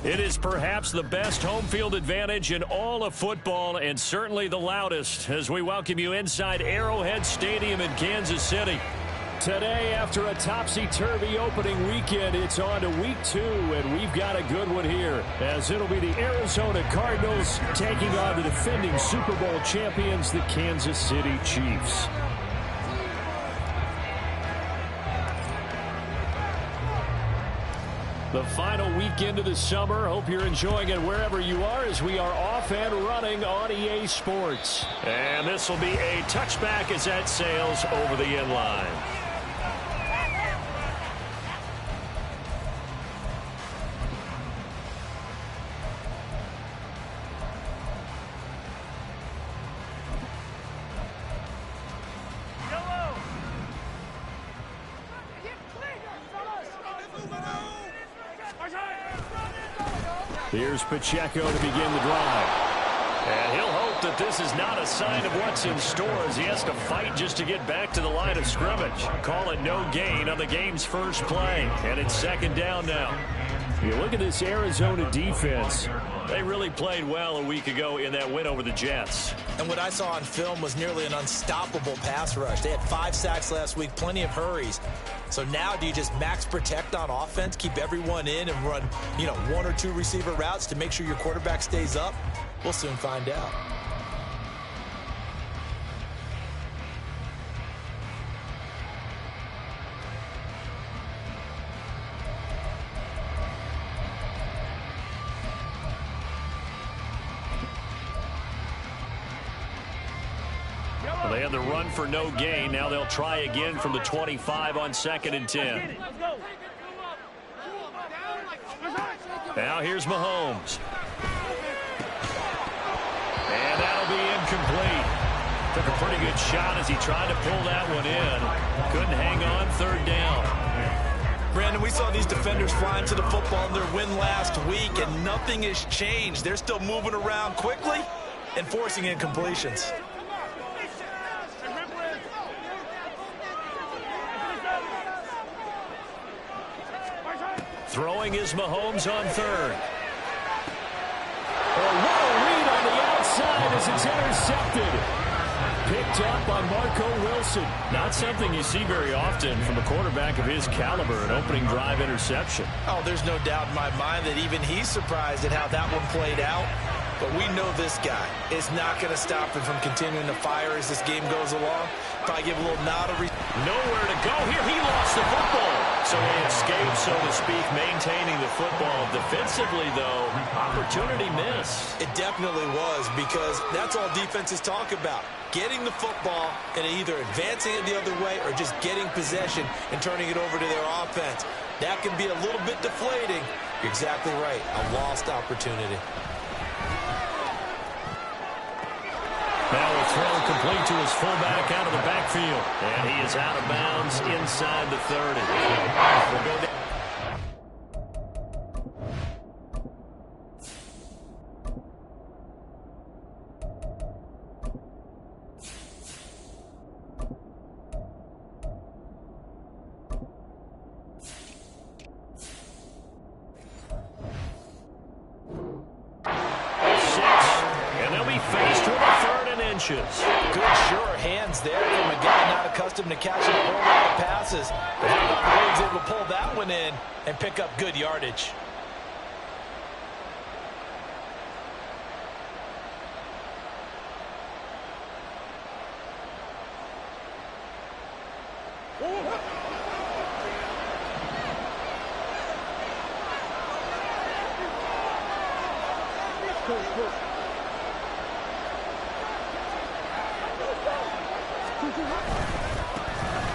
It is perhaps the best home field advantage in all of football and certainly the loudest as we welcome you inside Arrowhead Stadium in Kansas City. Today, after a topsy-turvy opening weekend, it's on to week 2, and we've got a good one here, as it'll be the Arizona Cardinals taking on the defending Super Bowl champions, the Kansas City Chiefs. The final weekend of the summer. Hope you're enjoying it wherever you are as we are off and running on EA Sports. And this will be a touchback as that sails over the end line. Here's Pacheco to begin the drive. And he'll hope that this is not a sign of what's in store as he has to fight just to get back to the line of scrimmage. Call it no gain on the game's first play. And it's second down now. You look at this Arizona defense. They really played well a week ago in that win over the Jets. And what I saw on film was nearly an unstoppable pass rush. They had 5 sacks last week, plenty of hurries. So now do you just max protect on offense, keep everyone in and run, 1 or 2 receiver routes to make sure your quarterback stays up? We'll soon find out. Well, they had the run for no gain. Now they'll try again from the 25 on 2nd and 10. Now here's Mahomes. And that'll be incomplete. Took a pretty good shot as he tried to pull that one in. Couldn't hang on, 3rd down. Brandon, we saw these defenders flying to the football in their win last week, and nothing has changed. They're still moving around quickly and forcing incompletions. Throwing is Mahomes on 3rd. What a read on the outside as it's intercepted. Picked up by Marco Wilson. Not something you see very often from a quarterback of his caliber, an opening drive interception. Oh, there's no doubt in my mind that even he's surprised at how that one played out. But we know this guy is not going to stop him from continuing to fire as this game goes along. Probably give a little nod of nowhere to go here. He lost the football. So he escaped, so to speak, maintaining the football. Defensively, though, opportunity miss. It definitely was, because that's all defenses talk about. Getting the football and either advancing it the other way or just getting possession and turning it over to their offense. That can be a little bit deflating. You're exactly right. A lost opportunity. Now a throw complete to his fullback out of the backfield. And he is out of bounds inside the 30. We'll go down. Good, sure hands there from a guy not accustomed to catching a whole lot of passes. But he was able to pull that one in and pick up good yardage.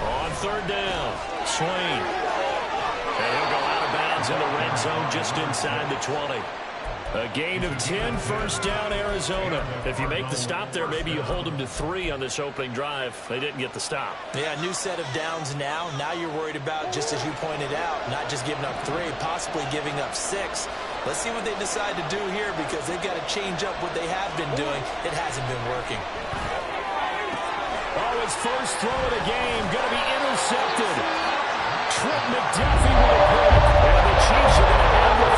On 3rd down, Swain. And he'll go out of bounds in the red zone just inside the 20. A gain of 10, first down, Arizona. If you make the stop there, maybe you hold them to 3 on this opening drive. They didn't get the stop. Yeah, new set of downs now. Now you're worried about, just as you pointed out, not just giving up 3, possibly giving up 6. Let's see what they decide to do here, because they've got to change up what they have been doing. It hasn't been working. Oh, his first throw of the game, going to be intercepted. Trent McDuffie with a pick. And the Chiefs are going to have the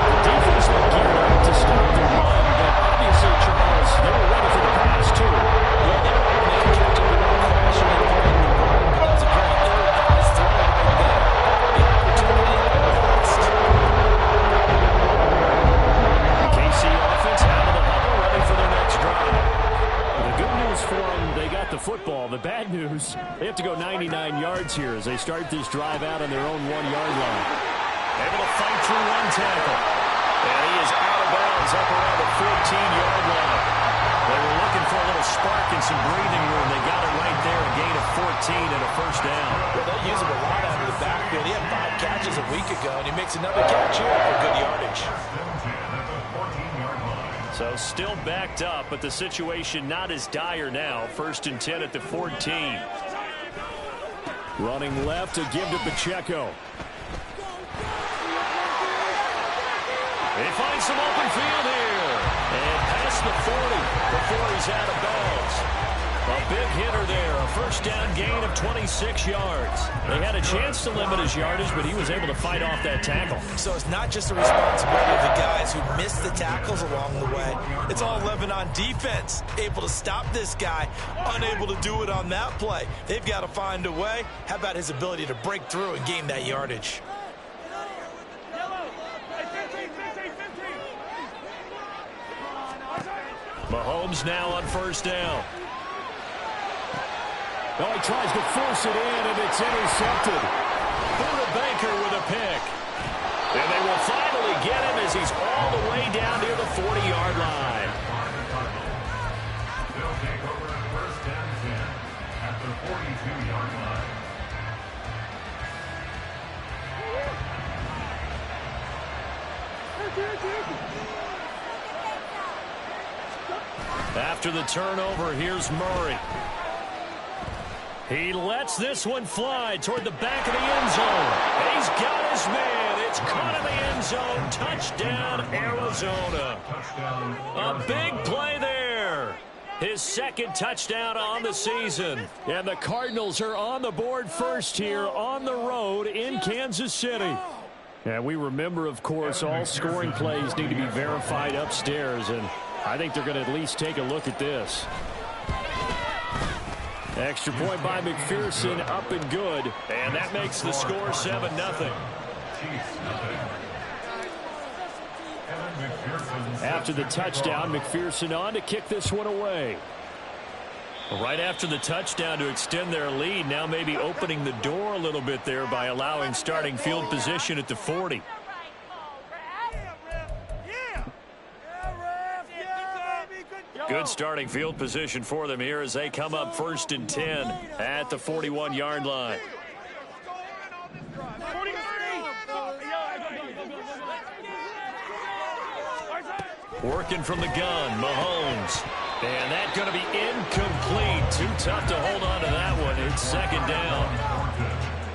The defense looked geared up to stop the run, but obviously, Charles, they were ready for the pass, too. Yeah, they were able to catch up and crash and throw the ball. That was a great ill-advised throw right there. The opportunity lost. KC offense out of the huddle, ready for their next drive. The good news for them, they got the football. The bad news, they have to go 99 yards here as they start this drive out on their own 1-yard line. Able to fight through one tackle. And he is out of bounds up around the 14-yard line. They were looking for a little spark and some breathing room. They got it right there, a gain of 14 and a first down. Well, they use him a lot out of the backfield. He had 5 catches a week ago, and he makes another catch here for good yardage. So still backed up, but the situation not as dire now. 1st and 10 at the 14. Running left to give to Pacheco. He finds some open field here. And past the 40 before he's out of bounds. A big hitter there. A first down gain of 26 yards. They had a chance to limit his yardage, but he was able to fight off that tackle. So it's not just the responsibility of the guys who missed the tackles along the way. It's all 11 on defense. Able to stop this guy. Unable to do it on that play. They've got to find a way. How about his ability to break through and gain that yardage? Mahomes now on first down. Oh, he tries to force it in, and it's intercepted. Buda Baker with a pick. And they will finally get him as he's all the way down near the 40-yard line. They'll take over first and 10 at the 42-yard line. After the turnover, here's Murray. He lets this one fly toward the back of the end zone. He's got his man. It's caught in the end zone. Touchdown, Arizona. A big play there. His 2nd touchdown on the season. And the Cardinals are on the board first here on the road in Kansas City. And we remember, of course, all scoring plays need to be verified upstairs. And I think they're going to at least take a look at this. Extra point by McPherson, up and good. And that makes the score 7-0. After the touchdown, McPherson on to kick this one away. Right after the touchdown to extend their lead, now maybe opening the door a little bit there by allowing starting field position at the 40. Good starting field position for them here as they come up 1st and 10 at the 41-yard line. Working from the gun, Mahomes. And that's going to be incomplete. Too tough to hold on to that one. It's 2nd down.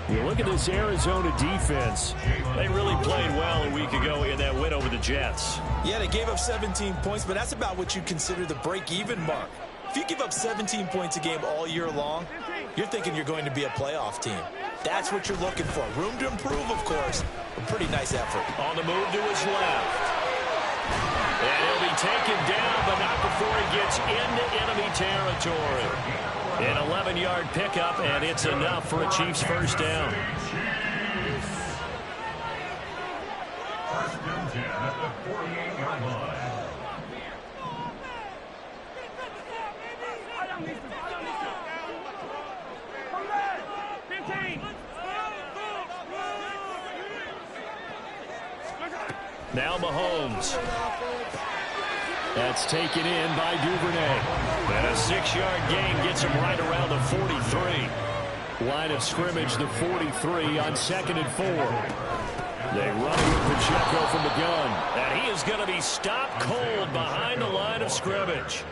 You look at this Arizona defense. They really played well a week ago in that win over the Jets. Yeah, they gave up 17 points, but that's about what you consider the break-even mark. If you give up 17 points a game all year long, you're thinking you're going to be a playoff team. That's what you're looking for. Room to improve, of course, but pretty nice effort. On the move to his left. And he'll be taken down, but not before he gets into enemy territory. An 11-yard pickup, and it's enough for a Chiefs first down. First and 10 at the 48-yard line. Now Mahomes. That's taken in by Duvernay. And a 6-yard gain gets him right around the 43. Line of scrimmage, the 43 on 2nd and 4. They run with Pacheco from the gun. And he is going to be stopped cold behind the line of scrimmage.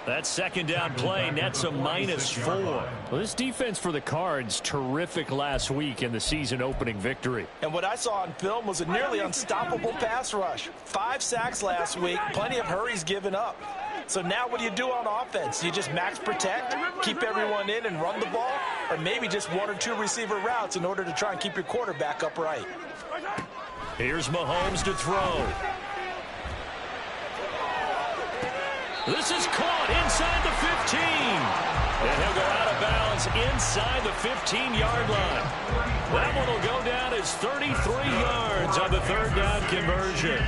That 2nd down play nets a -4. Well, this defense for the Cards, terrific last week in the season opening victory. And what I saw on film was a nearly unstoppable pass rush. 5 sacks last week, plenty of hurries given up. So now what do you do on offense? You just max protect, keep everyone in and run the ball, or maybe just 1 or 2 receiver routes in order to try and keep your quarterback upright. Here's Mahomes to throw. This is caught inside the 15. And he'll go out of bounds inside the 15-yard line. That one will go down as 33 yards on the third down conversion.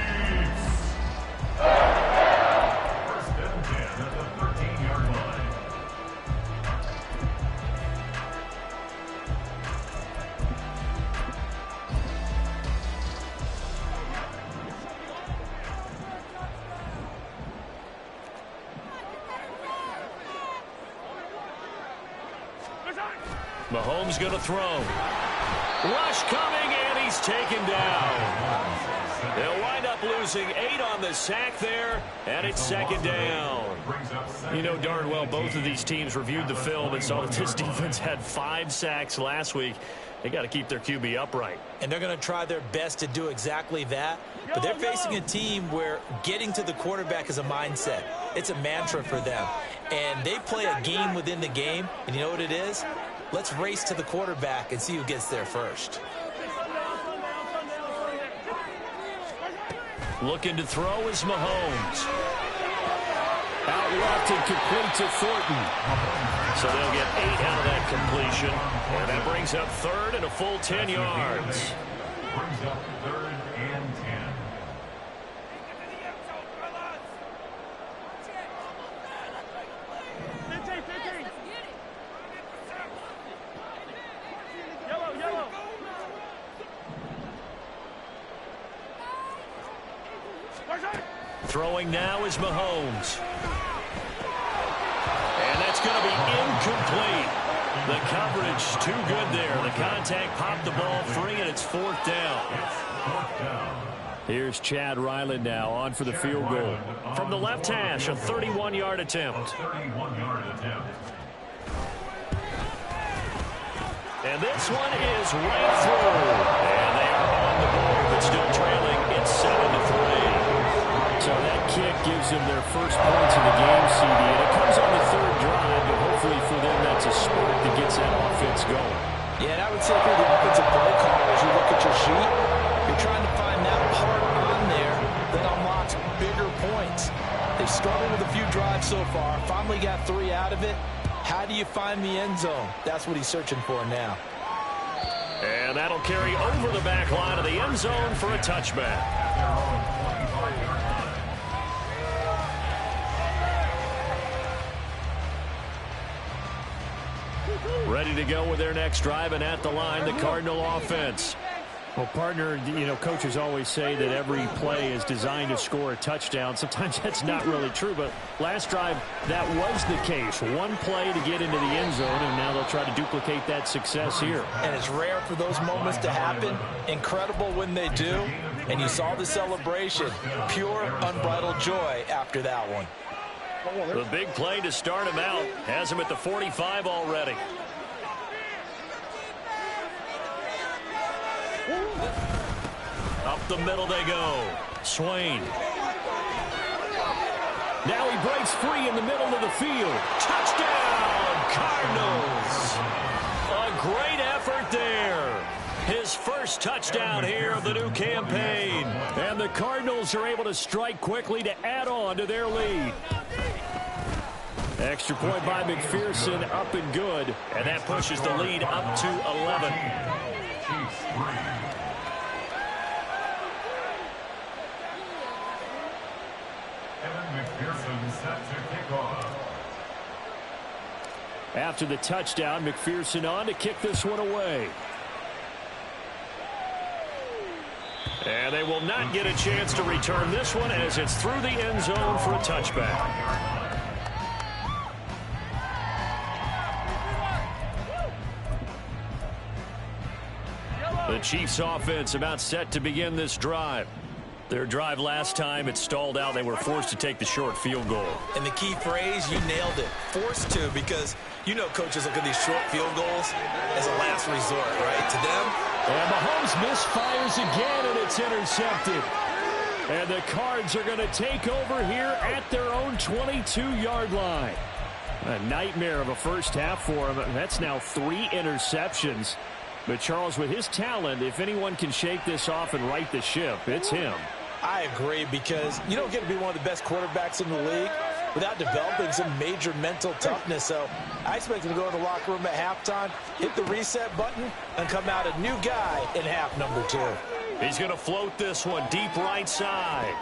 First and 10 at the 13-yard line. Mahomes going to throw. Rush coming, and he's taken down. They'll wind up losing 8 on the sack there, and it's second down. You know darn well both of these teams reviewed the film and saw that this defense had 5 sacks last week. They got to keep their QB upright. And they're going to try their best to do exactly that. But they're facing a team where getting to the quarterback is a mindset. It's a mantra for them. And they play a game within the game. And you know what it is? Let's race to the quarterback and see who gets there first. Looking to throw is Mahomes. Out left and complete to Thornton. So they'll get 8 out of that completion. And that brings up third and a full 10 yards. Brings up third and 10. Throwing now is Mahomes. And that's going to be incomplete. The coverage too good there. The contact popped the ball free, and it's fourth down. Here's Chad Ryland now on for the field goal. From the left hash, a 31-yard attempt. And this one is right through. And they are on the board, but still trailing. It's 7-3. So that kick gives them their first points in the game, CD. And it comes on the third drive, but hopefully for them that's a spark that gets that offense going. Yeah, and I would say for the offensive play caller, as you look at your sheet, you're trying to find that part on there that unlocks bigger points. They've struggled with a few drives so far. Finally got 3 out of it. How do you find the end zone? That's what he's searching for now. And that'll carry over the back line of the end zone for a touchback. Ready to go with their next drive, and at the line, the Cardinal offense. Well, partner, you know, coaches always say that every play is designed to score a touchdown. Sometimes that's not really true, but last drive, that was the case. One play to get into the end zone, and now they'll try to duplicate that success here. And it's rare for those moments to happen. Incredible when they do. And you saw the celebration. Pure, unbridled joy after that one. The big play to start him out has him at the 45 already. Up the middle they go. Swain. Now he breaks free in the middle of the field. Touchdown, Cardinals. A great effort there. His first touchdown here of the new campaign. And the Cardinals are able to strike quickly to add on to their lead. Extra point by McPherson, up and good. And that pushes the lead up to 11. After the touchdown, McPherson on to kick this one away. And they will not get a chance to return this one as it's through the end zone for a touchback. The Chiefs offense about set to begin this drive. Their drive last time, it stalled out. They were forced to take the short field goal. And the key phrase, you nailed it. Forced to, because you know coaches look at these short field goals as a last resort, right? To them. And Mahomes misfires again, and it's intercepted. And the Cards are going to take over here at their own 22-yard line. A nightmare of a first half for them. That's now 3 interceptions. But, Charles, with his talent, if anyone can shake this off and right the ship, it's him. I agree, because you don't get to be one of the best quarterbacks in the league without developing some major mental toughness. So I expect him to go in the locker room at halftime, hit the reset button, and come out a new guy in half number 2. He's going to float this one deep right side.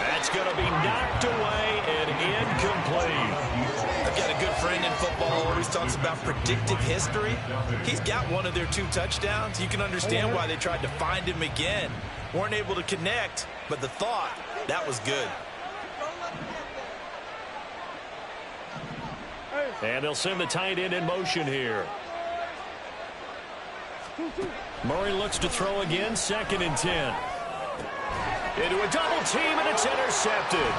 That's going to be knocked away and incomplete. I've got a good friend in football who always talks about predictive history. He's got one of their 2 touchdowns. You can understand why they tried to find him again. Weren't able to connect, but the thought, that was good. And they'll send the tight end in motion here. Murray looks to throw again, 2nd and 10. Into a double team, and it's intercepted.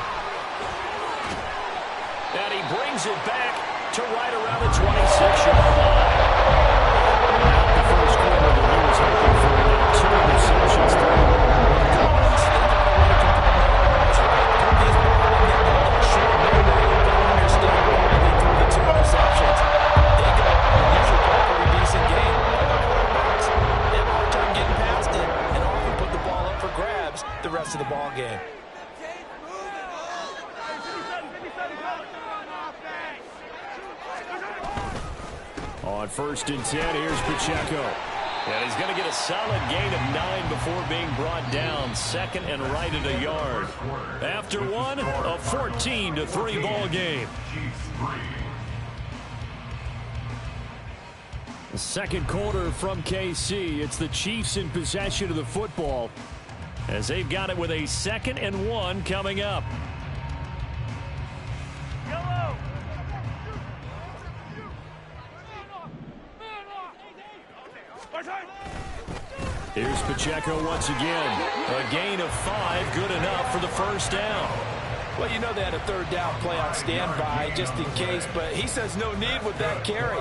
And he brings it back to right around the 26-yard line. The first quarter, the Eagles hoping for 2 interceptions through. The rest of the ball game. On 1st and 10, here's Pacheco. And he's going to get a solid gain of 9 before being brought down. 2nd and right at a yard. After one, a 14-3 ball game. The second quarter from KC. It's the Chiefs in possession of the football, as they've got it with a 2nd and 1 coming up. Here's Pacheco once again. A gain of 5, good enough for the first down. Well, you know they had a 3rd down play on standby just in case, but he says no need with that carry.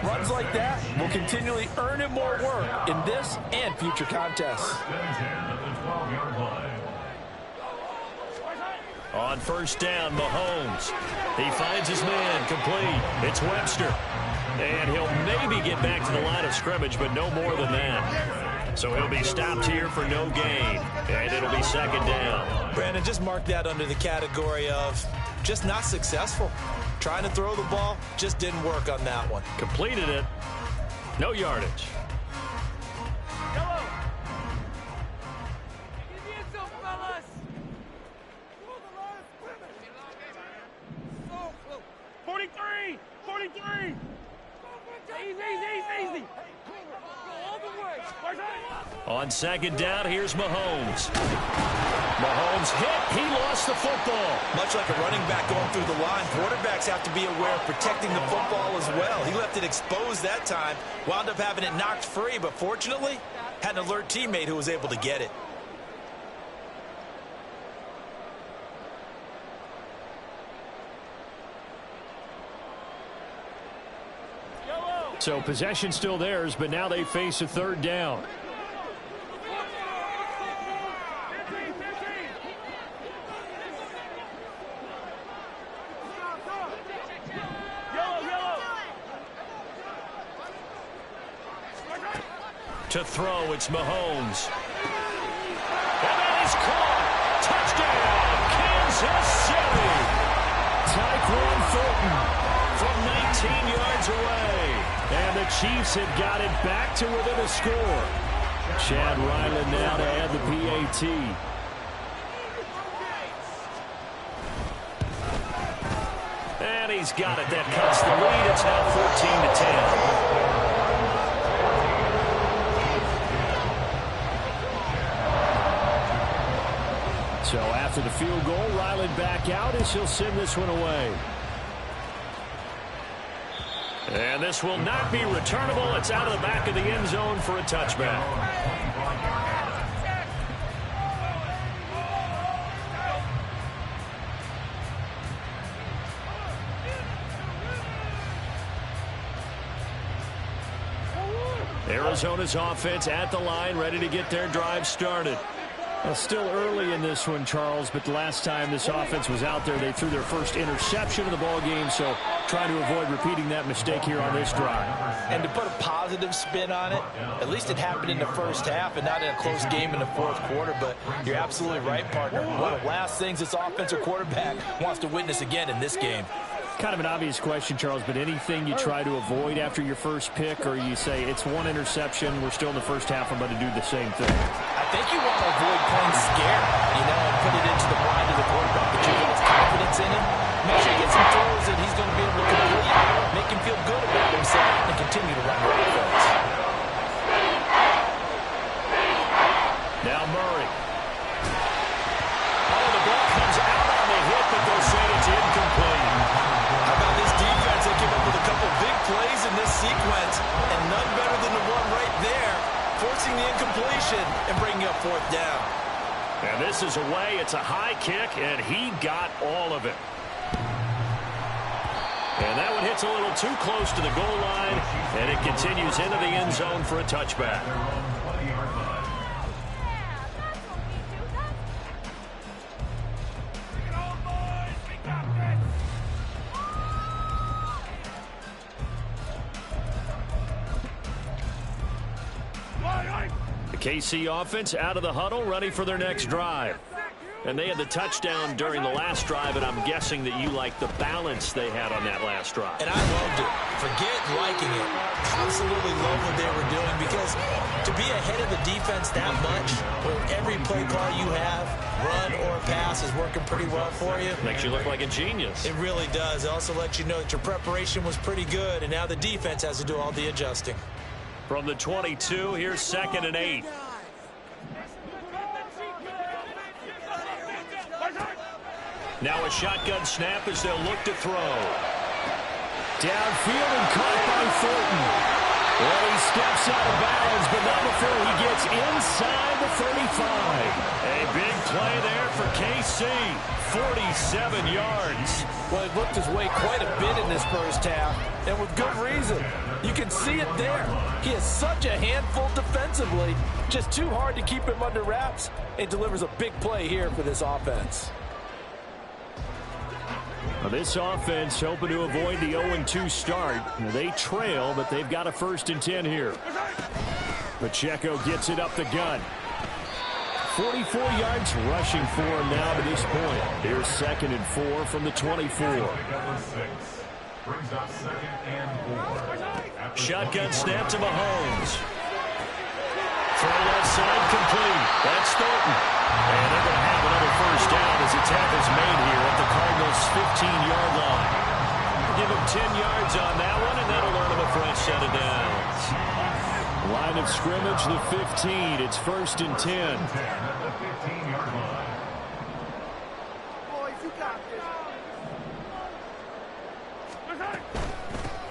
Runs like that will continually earn him more work in this and future contests. On 1st down, Mahomes. He finds his man, complete. It's Webster. And he'll maybe get back to the line of scrimmage, but no more than that. So he'll be stopped here for no gain, and it'll be 2nd down. Brandon, just mark that under the category of just not successful. Trying to throw the ball, just didn't work on that one. Completed it. No yardage. Yellow. 43! 43! Easy! All the way! On 2nd down, here's Mahomes. Mahomes hit. He lost the football. Much like a running back going through the line, quarterbacks have to be aware of protecting the football as well. He left it exposed that time, wound up having it knocked free, but fortunately, had an alert teammate who was able to get it. So possession still theirs, but now they face a 3rd down. To throw, it's Mahomes. And that is caught. Touchdown, Kansas City. Tyquan Thornton from 19 yards away. And the Chiefs have got it back to within a score. Chad Ryland now to add the PAT. And he's got it. That cuts the lead. It's now 14-10. So after the field goal, Ryland back out as he'll send this one away. And this will not be returnable. It's out of the back of the end zone for a touchback. Arizona's offense at the line, ready to get their drive started. Well, still early in this one, Charles, but the last time this offense was out there, they threw their first interception of the ball game, so trying to avoid repeating that mistake here on this drive. And to put a positive spin on it, at least it happened in the first half and not in a close game in the fourth quarter, but you're absolutely right, partner. One of the last things this offensive quarterback wants to witness again in this game. Kind of an obvious question, Charles, but anything you try to avoid after your first pick, or you say it's one interception, we're still in the first half, I'm going to do the same thing? I think you want to avoid playing scared, and put it into the mind of the quarterback that you have his confidence in him. Make sure you get some throws that he's going to be able to complete, make him feel good about himself, and continue to run your offense. Now Murray. Oh, the ball comes out on the hit, but they'll say it's incomplete. How about this defense? They came up with a couple big plays in this sequence, and none better than the one right there, forcing the incompletion and bringing up fourth down. And this is away. It's a high kick, and he got all of it. And that one hits a little too close to the goal line, and it continues into the end zone for a touchback. The KC offense out of the huddle, ready for their next drive. And they had the touchdown during the last drive, and I'm guessing that you like the balance they had on that last drive. And I loved it. Forget liking it. Absolutely love what they were doing, because to be ahead of the defense that much, where every play call you have, run or pass, is working pretty well for you. Makes you look like a genius. It really does. It also lets you know that your preparation was pretty good, and now the defense has to do all the adjusting. From the 22, here's 2nd and 8. Now a shotgun snap as they'll look to throw. Downfield and caught by Thornton. Well, he steps out of bounds, but not before he gets inside the 35. A big play there for KC. 47 yards. Well, he looked his way quite a bit in this first half, and with good reason. You can see it there. He is such a handful defensively, just too hard to keep him under wraps, and delivers a big play here for this offense. Well, this offense hoping to avoid the 0-2 start. They trail, but they've got a 1st and 10 here. Pacheco gets it up the gun. 44 yards rushing for him now to this point. Here's 2nd and 4 from the 24. Shotgun snap to Mahomes. Throw left side complete. That's Thornton. And they're going to have another 1st down as the tackle's made here at the Cardinals' 15-yard line. Give him 10 yards on that one, and that'll earn him a fresh set of downs. Line of scrimmage, the 15. It's 1st and 10.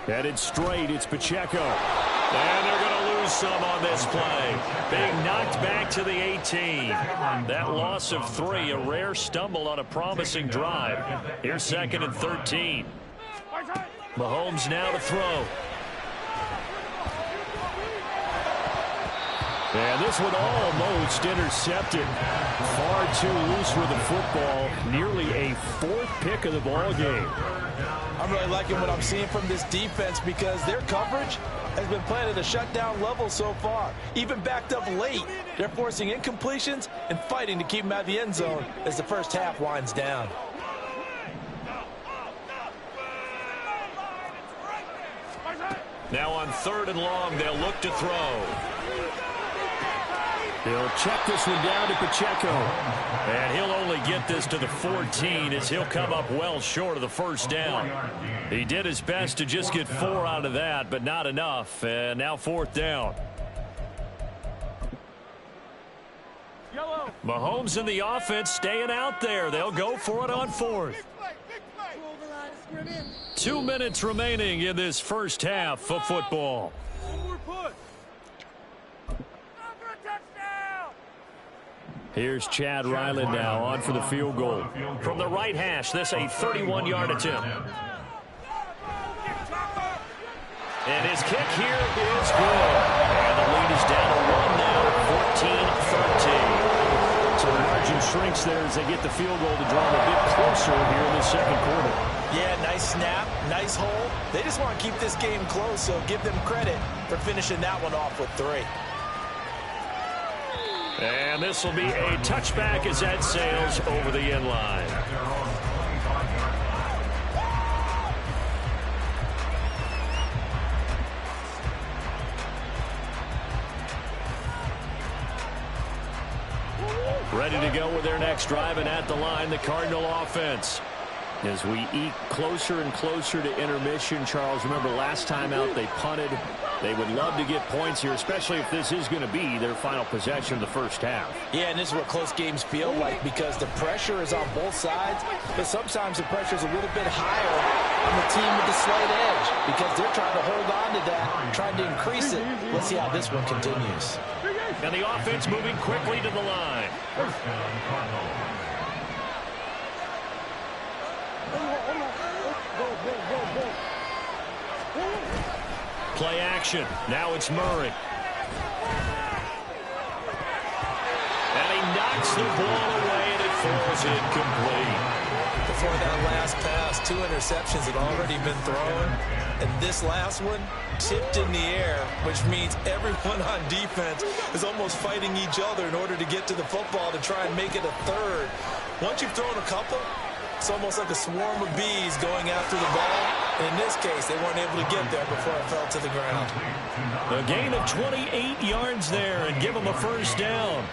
Headed straight, it's Pacheco. And they're going to lose some on this play. Being knocked back to the 18. That loss of 3, a rare stumble on a promising drive. Here's 2nd and 13. Mahomes now to throw. And this one almost intercepted. Far too loose with the football. Nearly a 4th pick of the ball game. I'm really liking what I'm seeing from this defense, because their coverage has been playing at a shutdown level so far. Even backed up late, they're forcing incompletions and fighting to keep them out of the end zone as the first half winds down. Now on 3rd and long, they'll look to throw. They'll check this one down to Pacheco. And he'll only get this to the 14 as he'll come up well short of the 1st down. He did his best to just get 4 out of that, but not enough. And now 4th down. Mahomes and the offense staying out there. They'll go for it on 4th. 2 minutes remaining in this first half of football. Here's Chad Ryland now on for the field goal. From the right hash, this a 31-yard attempt. And his kick here is good. And the lead is down to 1 now, 14-13. So the margin shrinks there as they get the field goal to draw them a bit closer here in the second quarter. Yeah, nice snap, nice hole. They just want to keep this game close, so give them credit for finishing that one off with 3. And this will be a touchback as that sails over the end line. Ready to go with their next drive, and at the line, the Cardinal offense. As we eke closer and closer to intermission, Charles, remember last time out they punted. They would love to get points here, especially if this is going to be their final possession of the first half. Yeah, and this is what close games feel like because the pressure is on both sides, but sometimes the pressure is a little bit higher on the team with the slight edge because they're trying to hold on to that, trying to increase it. Let's see how this one continues. And the offense moving quickly to the line. First down, Cardinals. Play action. Now it's Murray. And he knocks the ball away, and it falls incomplete. Before that last pass, 2 interceptions had already been thrown. And this last one tipped in the air, which means everyone on defense is almost fighting each other in order to get to the football to try and make it a third. Once you've thrown a couple, it's almost like a swarm of bees going after the ball. And in this case, they weren't able to get there before it fell to the ground. A gain of 28 yards there and give them a first down.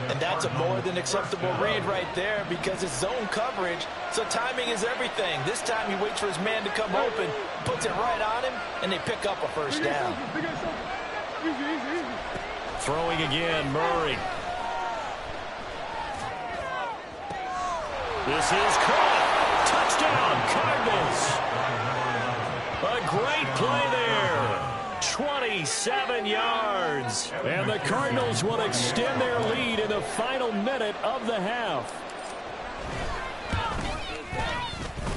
And that's a more than acceptable read right there because it's zone coverage, so timing is everything. This time he waits for his man to come open, puts it right on him, and they pick up a first down. Throwing again, Murray. This is caught. Touchdown, Cardinals. A great play there. 27 yards. And the Cardinals will extend their lead in the final minute of the half.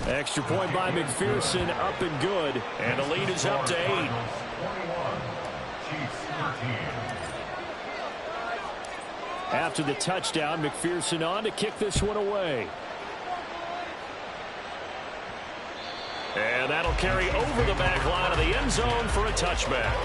Extra point by McPherson, up and good. And the lead is up to 8. 21. Chiefs 13. After the touchdown, McPherson on to kick this one away. And that'll carry over the back line of the end zone for a touchback.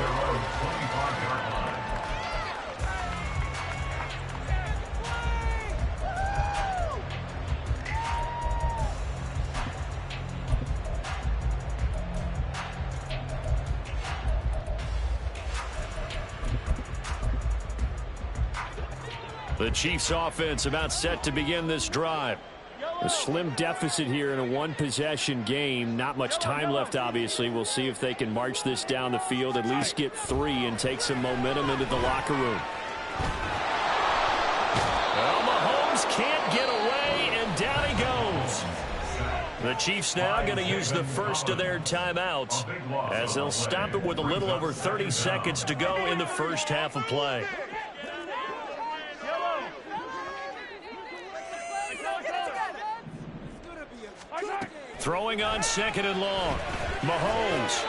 The Chiefs offense about set to begin this drive. A slim deficit here in a one-possession game. Not much time left, obviously. We'll see if they can march this down the field, at least get 3 and take some momentum into the locker room. Well, Mahomes can't get away, and down he goes. The Chiefs now going to use the first of their timeouts as they'll stop it with a little over 30 seconds to go in the first half of play. Throwing on 2nd and long. Mahomes.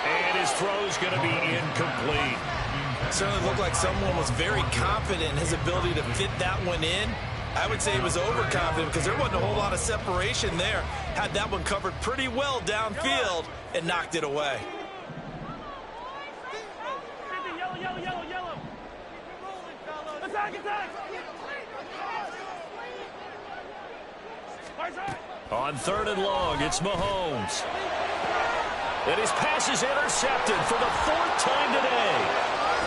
And his throw's going to be incomplete. Certainly looked like someone was very confident in his ability to fit that one in. I would say he was overconfident because there wasn't a whole lot of separation there. Had that one covered pretty well downfield and knocked it away. Yellow. Attack. On 3rd and long, it's Mahomes. And his pass is intercepted for the 4th time today.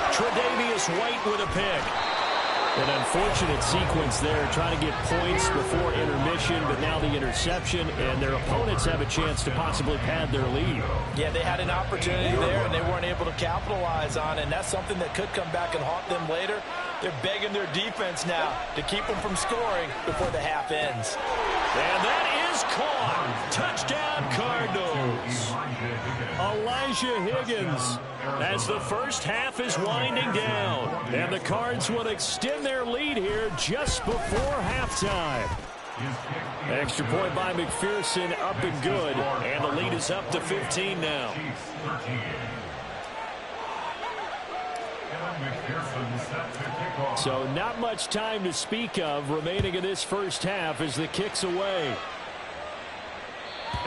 Tre'Davious White with a pick. An unfortunate sequence there, trying to get points before intermission, but now the interception, and their opponents have a chance to possibly pad their lead. Yeah, they had an opportunity there, and they weren't able to capitalize on it, and that's something that could come back and haunt them later. They're begging their defense now to keep them from scoring before the half ends. And that is caught. Touchdown, Cardinals. Elijah Higgins as the first half is winding down. And the Cards will extend their lead here just before halftime. Extra point by McPherson, up and good. And the lead is up to 15 now. McPherson set to kick off. So not much time to speak of remaining in this first half as the kick's away.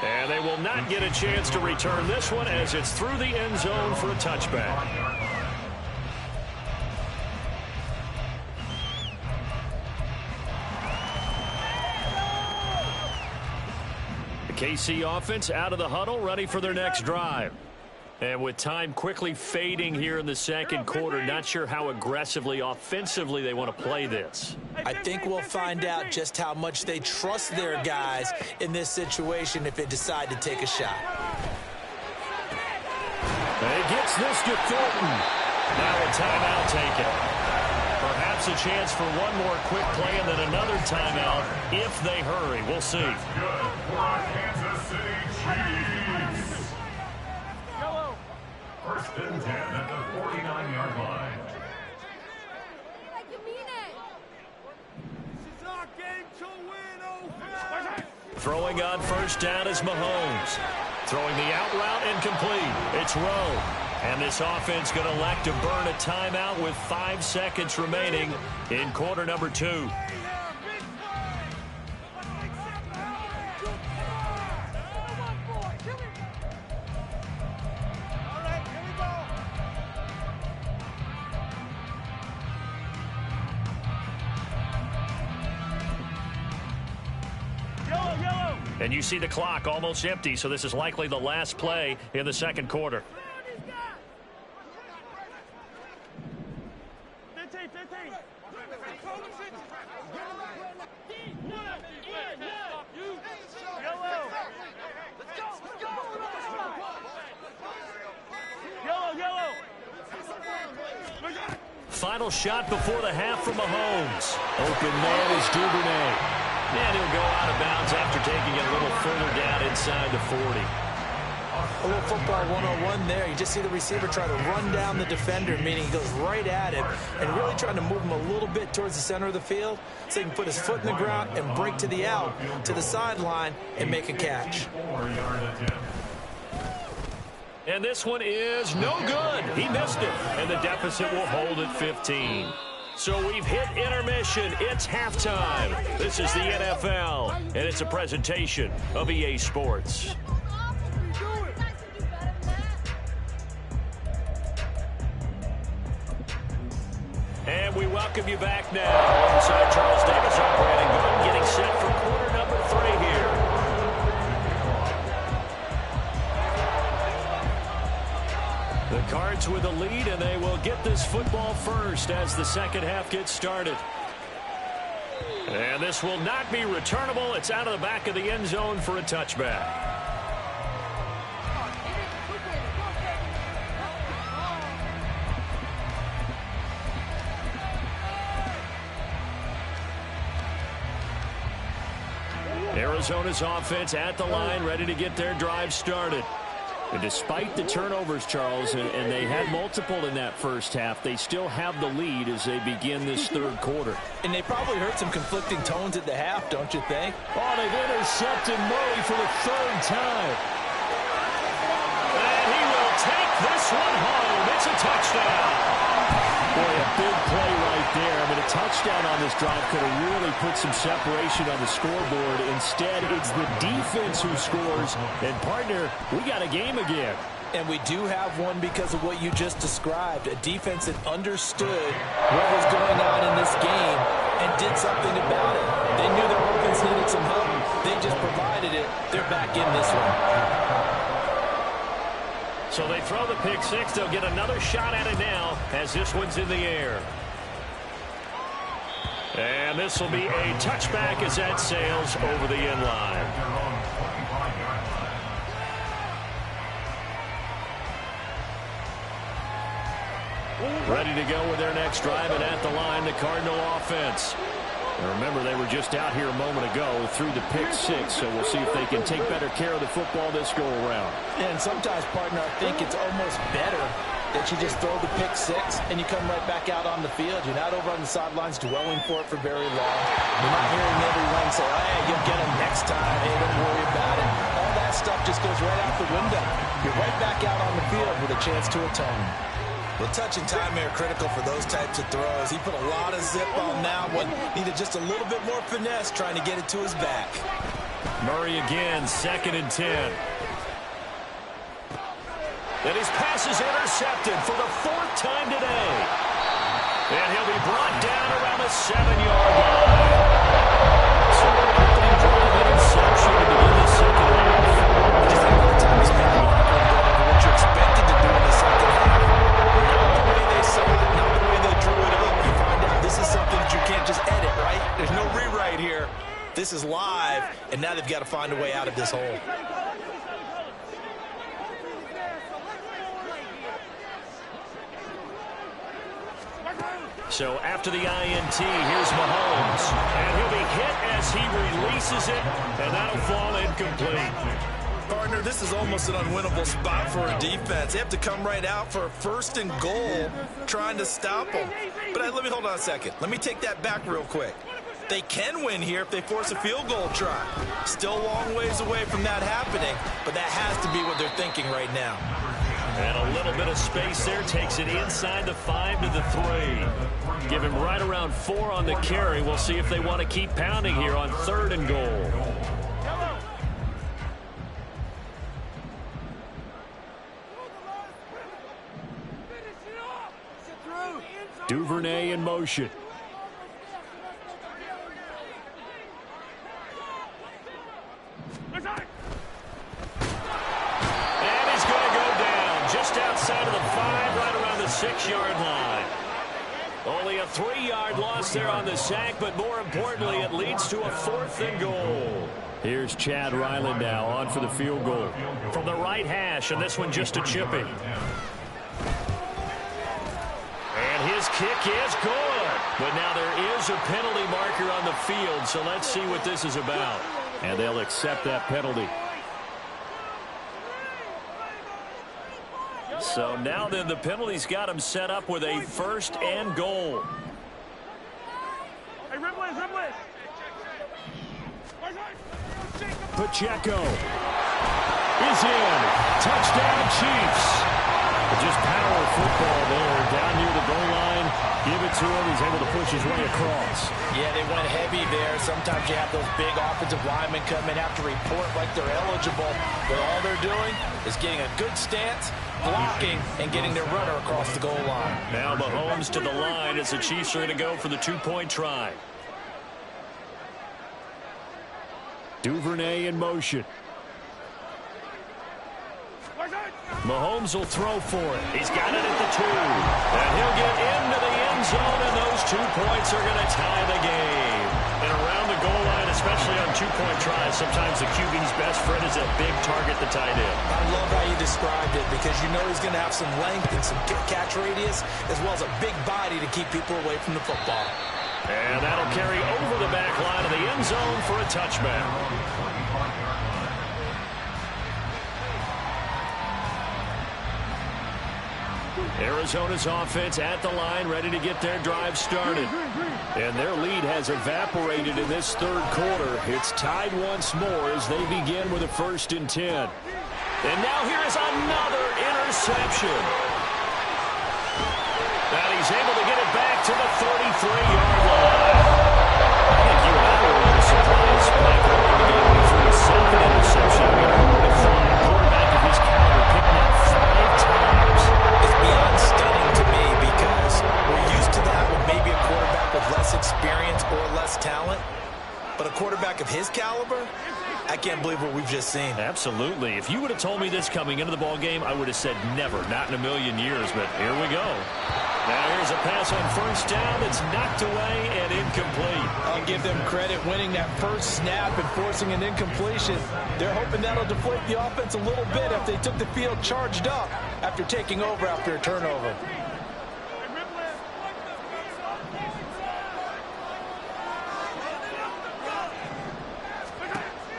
And they will not get a chance to return this one as it's through the end zone for a touchback. The KC offense out of the huddle, ready for their next drive. And with time quickly fading here in the second quarter, not sure how aggressively, offensively they want to play this. I think we'll find out just how much they trust their guys in this situation if they decide to take a shot. And he gets this to Thornton. Now a timeout taken. Perhaps a chance for one more quick play and then another timeout if they hurry. We'll see. Good for our Kansas City Chiefs. First and 10 at the 49-yard line. Like you mean it. This is our game to win, Ophel. Throwing on first down is Mahomes. Throwing the out route incomplete. It's Rowe. And this offense going to elect to burn a timeout with 5 seconds remaining in quarter number 2. And you see the clock almost empty, so this is likely the last play in the second quarter. 15. Yellow. Final shot before the half from Mahomes. Open man is Duvernay. And he'll go out of bounds after taking it a little further down inside the 40. A little football 101 there. You just see the receiver try to run down the defender, meaning he goes right at him and really trying to move him a little bit towards the center of the field so he can put his foot in the ground and break to the out, to the sideline, and make a catch. And this one is no good. He missed it. And the deficit will hold at 15. So we've hit intermission. It's halftime. This is the NFL, and it's a presentation of EA Sports. And we welcome you back now. Alongside Charles Davis, I'm Brandon Gooden, getting set for quarter number 3 here. The Cards with a lead, and they will get this football first as the second half gets started. And this will not be returnable. It's out of the back of the end zone for a touchback. Arizona's offense at the line, ready to get their drive started. And despite the turnovers, Charles, and they had multiple in that first half, they still have the lead as they begin this third quarter. And they probably heard some conflicting tones at the half, don't you think? Oh, they've intercepted Murray for the 3rd time. And he will take this one home. It's a touchdown. Boy, a big play right there. I mean, a touchdown on this drive could have really put some separation on the scoreboard. Instead, it's the defense who scores. And, partner, we got a game again. And we do have one because of what you just described. A defense that understood what was going on in this game and did something about it. They knew their offense needed some help. They just provided it. They're back in this one. So they throw the pick six. They'll get another shot at it now as this one's in the air. And this will be a touchback as that sails over the end line. Ready to go with their next drive, and at the line, the Cardinal offense. And remember, they were just out here a moment ago through the pick six, so we'll see if they can take better care of the football this go-around. And sometimes, partner, I think it's almost better that you just throw the pick six and you come right back out on the field. You're not over on the sidelines dwelling for it for very long. You're not hearing everyone say, hey, you'll get him next time. Hey, don't worry about it. All that stuff just goes right out the window. You're right back out on the field with a chance to atone. Well, touch and timing are critical for those types of throws. He put a lot of zip on that one. Needed just a little bit more finesse trying to get it to his back. Murray again, 2nd and 10. And his pass is intercepted for the 4th time today. And he'll be brought down around the 7-yard line. So an opening drive interception to begin the second half. Just a lot of time spent in the locker room going over what you expected to do in the second half. Not the way they saw it, not the way they drew it up. You find out this is something that you can't just edit, right? There's no rewrite here. This is live, and now they've got to find a way out of this hole. So after the INT, here's Mahomes. And he'll be hit as he releases it, and that'll fall incomplete. Partner, this is almost an unwinnable spot for a defense. They have to come right out for a 1st and goal, trying to stop them. But let me hold on a second. Let me take that back real quick. They can win here if they force a field goal try. Still a long ways away from that happening, but that has to be what they're thinking right now. And a little bit of space there takes it inside the 5 to the 3. Give him right around 4 on the carry. We'll see if they want to keep pounding here on 3rd and goal. Duvernay in motion. Outside of the 5, right around the 6-yard line. Only a 3-yard loss there on the sack, but more importantly, it leads to a 4th and goal. Here's Chad Ryland now on for the field goal from the right hash, and this one just a chipping. And his kick is good. But now there is a penalty marker on the field, so let's see what this is about. And they'll accept that penalty. So now then the penalty's got him set up with a 1st and goal. Pacheco is in. Touchdown Chiefs. Just power football there down near the goal line. Give it to him. He's able to push his way across. Yeah, they went heavy there. Sometimes you have those big offensive linemen come in, have to report like they're eligible. But all they're doing is getting a good stance, blocking, and getting their runner across the goal line. Now Mahomes to the line as the Chiefs are going to go for the 2-point try. Duvernay in motion. Mahomes will throw for it. He's got it at the 2. And he'll get into the end zone, and those 2 points are going to tie the game. And around the goal line, especially on 2-point tries, sometimes the QB's best friend is a big target, the tight end. I love how you described it because you know he's going to have some length and some catch radius as well as a big body to keep people away from the football. And that'll carry over the back line of the end zone for a touchback. Arizona's offense at the line, ready to get their drive started. And their lead has evaporated in this 3rd quarter. It's tied once more as they begin with a 1st and 10. And now here is another interception. And he's able to get it back to the 33-yard line. I think you and I were a little surprised, Mike, early in the game when he threw his 2nd interception. I mean, who would have thought a quarterback of his caliber picking up 5 times? It's beyond stunning to me because we're used to that with maybe a quarterback with less experience or less talent. But a quarterback of his caliber, I can't believe what we've just seen. Absolutely. If you would have told me this coming into the ball game, I would have said never, not in a million years. But here we go. Now here's a pass on 1st down that's knocked away and incomplete. I'll give them credit winning that first snap and forcing an incompletion. They're hoping that'll deflate the offense a little bit if they took the field charged up after taking over after a turnover.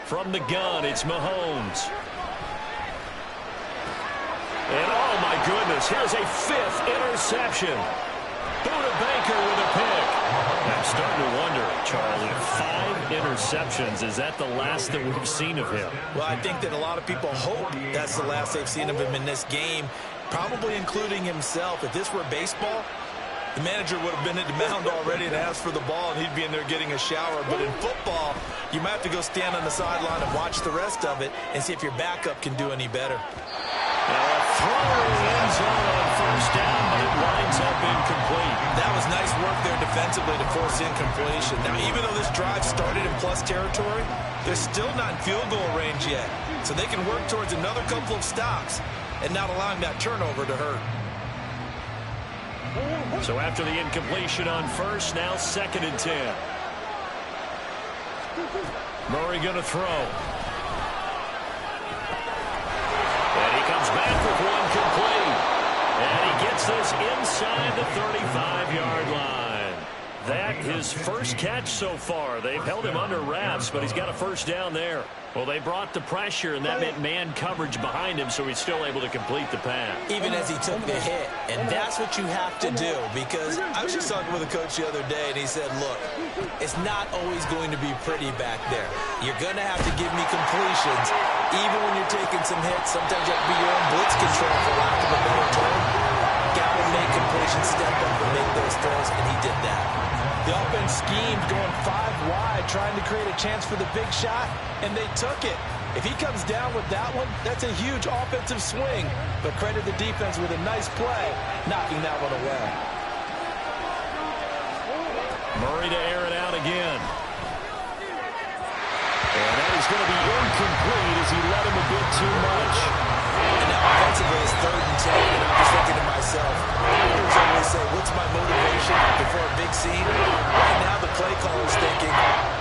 From the gun, it's Mahomes. And oh my goodness, here's a 5th interception. Buda Baker with a pick. I'm starting to wonder, Charlie, 5 interceptions. Is that the last that we've seen of him? Well, I think that a lot of people hope that's the last they've seen of him in this game. probably including himself. If this were baseball, the manager would have been at the mound already and asked for the ball, and he'd be in there getting a shower. But in football, you might have to go stand on the sideline and watch the rest of it and see if your backup can do any better. A throw in the end zone on first down, but it winds up incomplete. That was nice work there defensively to force incompletion. Now, even though this drive started in plus territory, they're still not in field goal range yet. So they can work towards another couple of stops and not allowing that turnover to hurt. So after the incompletion on first, now 2nd and 10. Murray going to throw. And he comes back with one complete. And he gets this inside the 35-yard line. That his first catch so far. They've held him under wraps, but he's got a first down there. Well, they brought the pressure, and that meant man coverage behind him, so he's still able to complete the pass. Even as he took the hit. And that's what you have to do, because I was just talking with a coach the other day, and he said, look, it's not always going to be pretty back there. You're going to have to give me completions. Even when you're taking some hits, sometimes you have to be your own blitz control, for lack of a better term. Got to make completions, step up and make those throws, and he did that. The offense schemed, going 5 wide, trying to create a chance for the big shot, and they took it. If he comes down with that one, that's a huge offensive swing. But credit the defense with a nice play, knocking that one away. Murray to air it out again. And that is going to be incomplete as he let him a bit too much. And now offensively it's 3rd and 10, and I'm just thinking to myself, actors always say, what's my motivation before a big scene? Right now the play caller's thinking,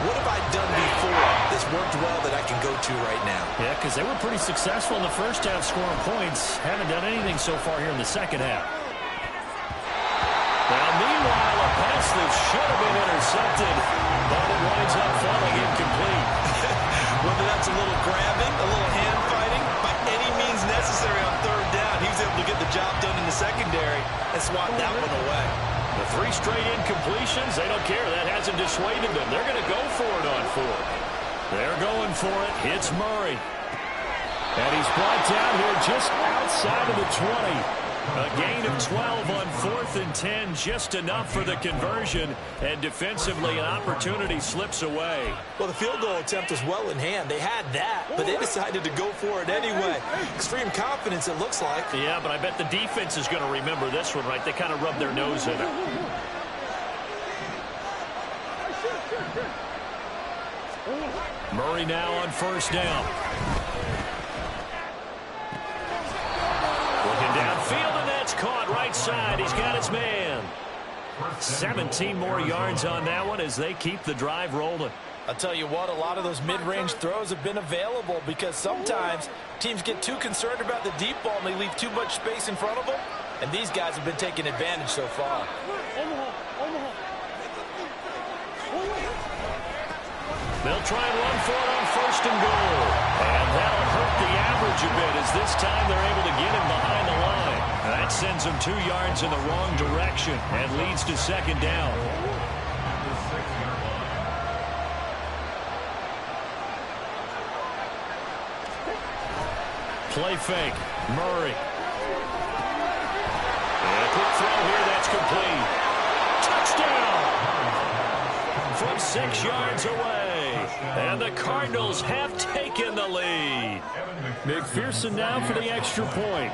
what have I done before that's worked well that I can go to right now? Yeah, because they were pretty successful in the first half scoring points. Haven't done anything so far here in the second half. Now, meanwhile, a pass that should have been intercepted, but it winds up falling incomplete. Whether that's a little grabbing, a little hand fighting, by any means necessary on 3rd down, he was able to get the job done in the secondary and swat that one away. The 3 straight incompletions, they don't care. That hasn't dissuaded them. They're going to go for it on 4th. They're going for it. Hits Murray. And he's brought down here just outside of the 20. A gain of 12 on 4th and 10, just enough for the conversion. And defensively, an opportunity slips away. Well, the field goal attempt was well in hand. They had that, but they decided to go for it anyway. Extreme confidence, it looks like. Yeah, but I bet the defense is going to remember this one, right? They kind of rubbed their nose in it. Murray now on first down. Looking downfield, and that's caught right side. He's got his man. 17 more yards on that one as they keep the drive rolling. I'll tell you what, a lot of those mid-range throws have been available because sometimes teams get too concerned about the deep ball and they leave too much space in front of them. And these guys have been taking advantage so far. They'll try and run for it on 1st and goal. And that'll hurt the average a bit as this time they're able to get him behind the line. That sends him 2 yards in the wrong direction and leads to 2nd down. Play fake. Murray. And a quick throw here. That's complete. Touchdown! From 6 yards away. And the Cardinals have taken the lead. McPherson now for the extra point.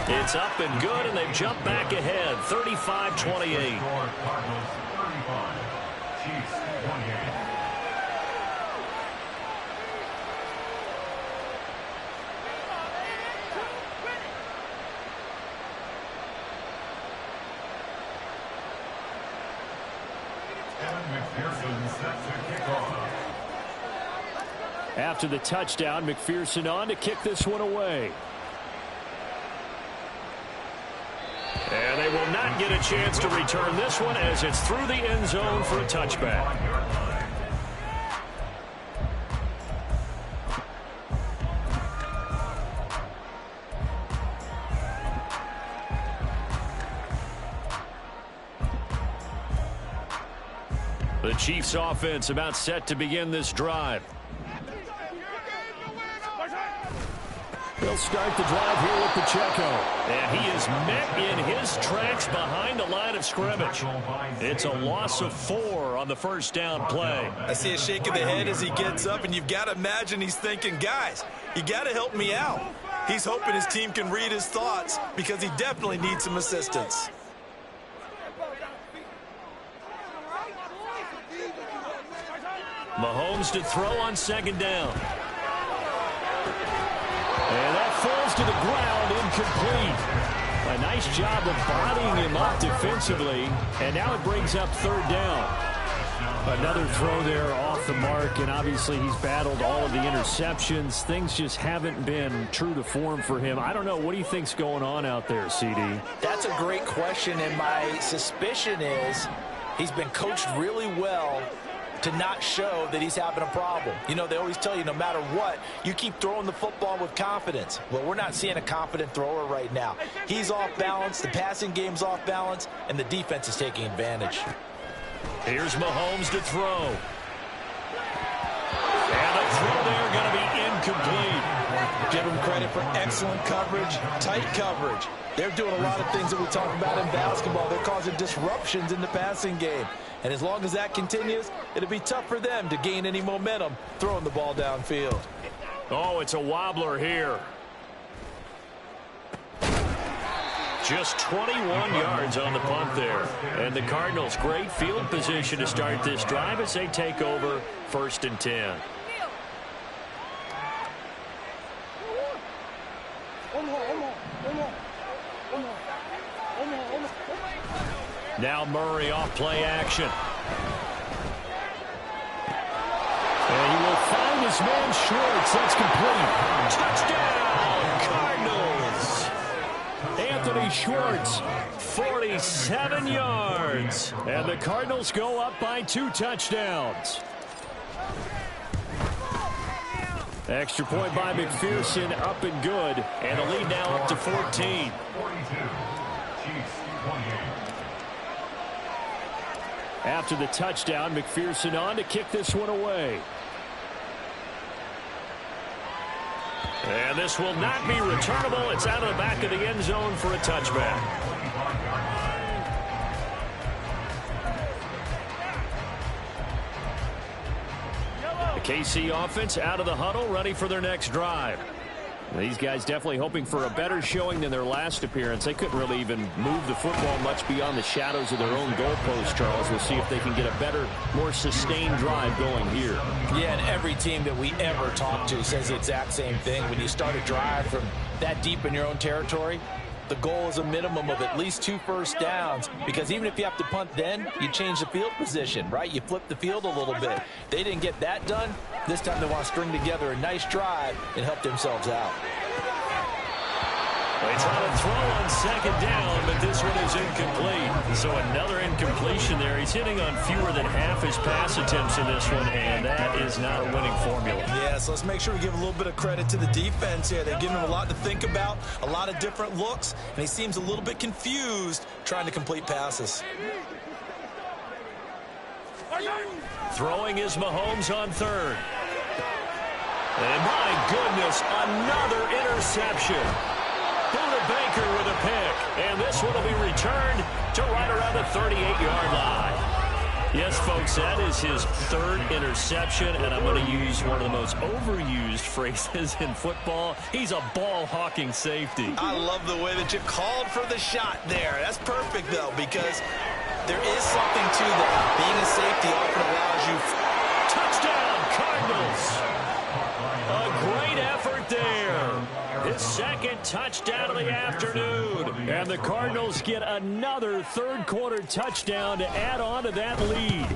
It's up and good, and they've jumped back ahead, 35-28. Cardinals 35, Chiefs 28. After the touchdown, McPherson on to kick this one away. And they will not get a chance to return this one as it's through the end zone for a touchback. The Chiefs offense about set to begin this drive. He'll start the drive here with Pacheco. And he is met in his tracks behind the line of scrimmage. It's a loss of 4 on the first down play. I see a shake of the head as he gets up, and you've got to imagine he's thinking, guys, you got to help me out. He's hoping his team can read his thoughts because he definitely needs some assistance. Mahomes to throw on second down. And that falls to the ground, incomplete. A nice job of bodying him up defensively, and now it brings up third down. Another throw there off the mark, and obviously he's battled all of the interceptions. Things just haven't been true to form for him. I don't know. What do you think's going on out there, CD? That's a great question, and my suspicion is he's been coached really well to not show that he's having a problem. You know, they always tell you no matter what, you keep throwing the football with confidence. Well, we're not seeing a confident thrower right now. He's off balance, the passing game's off balance, and the defense is taking advantage. Here's Mahomes to throw. And the throw there going to be incomplete. Give him credit for excellent coverage, tight coverage. They're doing a lot of things that we talk about in basketball. They're causing disruptions in the passing game. And as long as that continues, it'll be tough for them to gain any momentum throwing the ball downfield. Oh, it's a wobbler here. Just 21 yards on the punt there. And the Cardinals, great field position to start this drive as they take over 1st and 10. Now Murray off play action. And he will find his man Schwartz. That's complete. Touchdown, Cardinals. Anthony Schwartz, 47 yards. And the Cardinals go up by 2 touchdowns. Extra point by McPherson, up and good. And the lead now up to 14. After the touchdown, McPherson on to kick this one away. And this will not be returnable. It's out of the back of the end zone for a touchback. The KC offense out of the huddle, ready for their next drive. These guys definitely hoping for a better showing than their last appearance. They couldn't really even move the football much beyond the shadows of their own goalpost, Charles. We'll see if they can get a better, more sustained drive going here. Yeah, and every team that we ever talk to says the exact same thing. When you start a drive from that deep in your own territory, the goal is a minimum of at least 2 first downs, because even if you have to punt then, you change the field position, right? You flip the field a little bit. They didn't get that done. This time they want to string together a nice drive and help themselves out. They try to throw on second down, but this one is incomplete. So another incompletion there. He's hitting on fewer than half his pass attempts in this one, and that is not a winning formula. Yeah, so let's make sure we give a little bit of credit to the defense here. They've given him a lot to think about, a lot of different looks, and he seems a little bit confused trying to complete passes. Throwing is Mahomes on third. And my goodness, another interception. Buda Baker with a pick. And this one will be returned to right around the 38-yard line. Yes, folks, that is his 3rd interception, and I'm going to use one of the most overused phrases in football. He's a ball-hawking safety. I love the way that you called for the shot there. That's perfect, though, because there is something to that. Being a safety often allows you. Touchdown, Cardinals. A great effort there. His 2nd touchdown of the afternoon. And the Cardinals get another 3rd quarter touchdown to add on to that lead.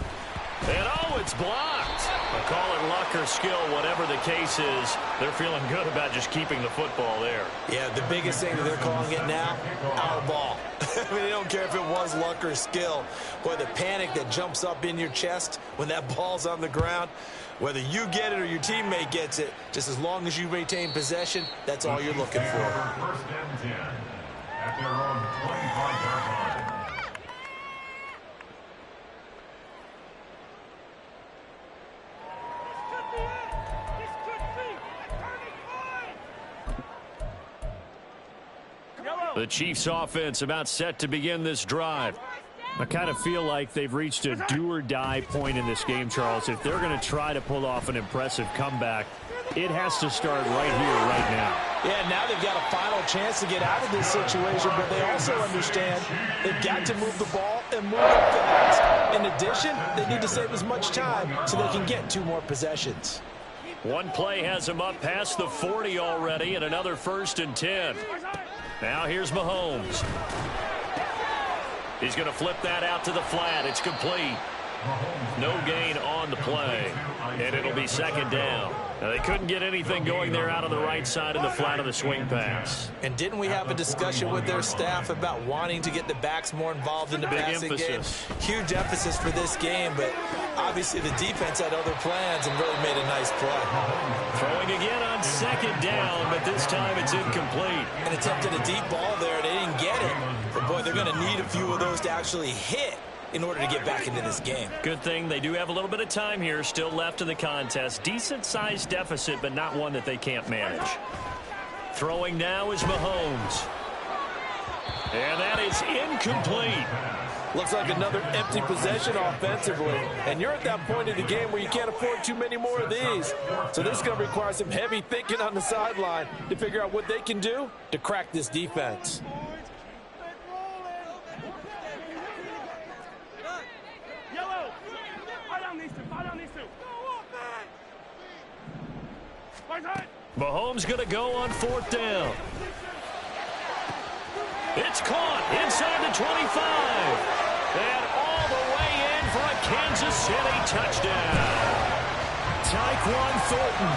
And oh, it's blocked. I call it luck or skill, whatever the case is. They're feeling good about just keeping the football there. Yeah, the biggest thing that they're calling it now, our ball. I mean, they don't care if it was luck or skill. Boy, the panic that jumps up in your chest when that ball's on the ground, whether you get it or your teammate gets it, just as long as you retain possession, that's all you're looking for. 1st and 10 at their own 25-yard line. The Chiefs offense about set to begin this drive. I kind of feel like they've reached a do-or-die point in this game, Charles. If they're going to try to pull off an impressive comeback, it has to start right here, right now. Yeah, now they've got a final chance to get out of this situation, but they also understand they've got to move the ball and move it fast. In addition, they need to save as much time so they can get 2 more possessions. One play has him up past the 40 already, and another 1st and 10. Now here's Mahomes. He's going to flip that out to the flat. It's complete. No gain on the play, and it'll be 2nd down. Now, they couldn't get anything going there out on the right side of the flat of the swing pass. And didn't we have a discussion with their staff about wanting to get the backs more involved in the passing game? Huge emphasis for this game, but obviously the defense had other plans and really made a nice play. Throwing again on 2nd down, but this time it's incomplete. And attempted a deep ball there. They didn't get it. But, boy, they're going to need a few of those to actually hit in order to get back into this game. Good thing they do have a little bit of time here still left in the contest. Decent-sized deficit, but not one that they can't manage. Throwing now is Mahomes. And that is incomplete. Looks like another empty possession offensively. And you're at that point in the game where you can't afford too many more of these. So this is going to require some heavy thinking on the sideline to figure out what they can do to crack this defense. Mahomes going to go on 4th down. It's caught inside the 25. And all the way in for a Kansas City touchdown. Tyquan Thornton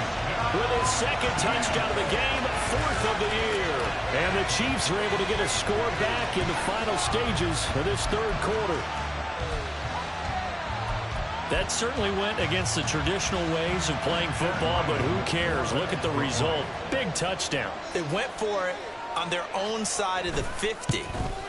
with his 2nd touchdown of the game, 4th of the year. And the Chiefs are able to get a score back in the final stages of this 3rd quarter. That certainly went against the traditional ways of playing football, but who cares? Look at the result. Big touchdown. They went for it on their own side of the 50.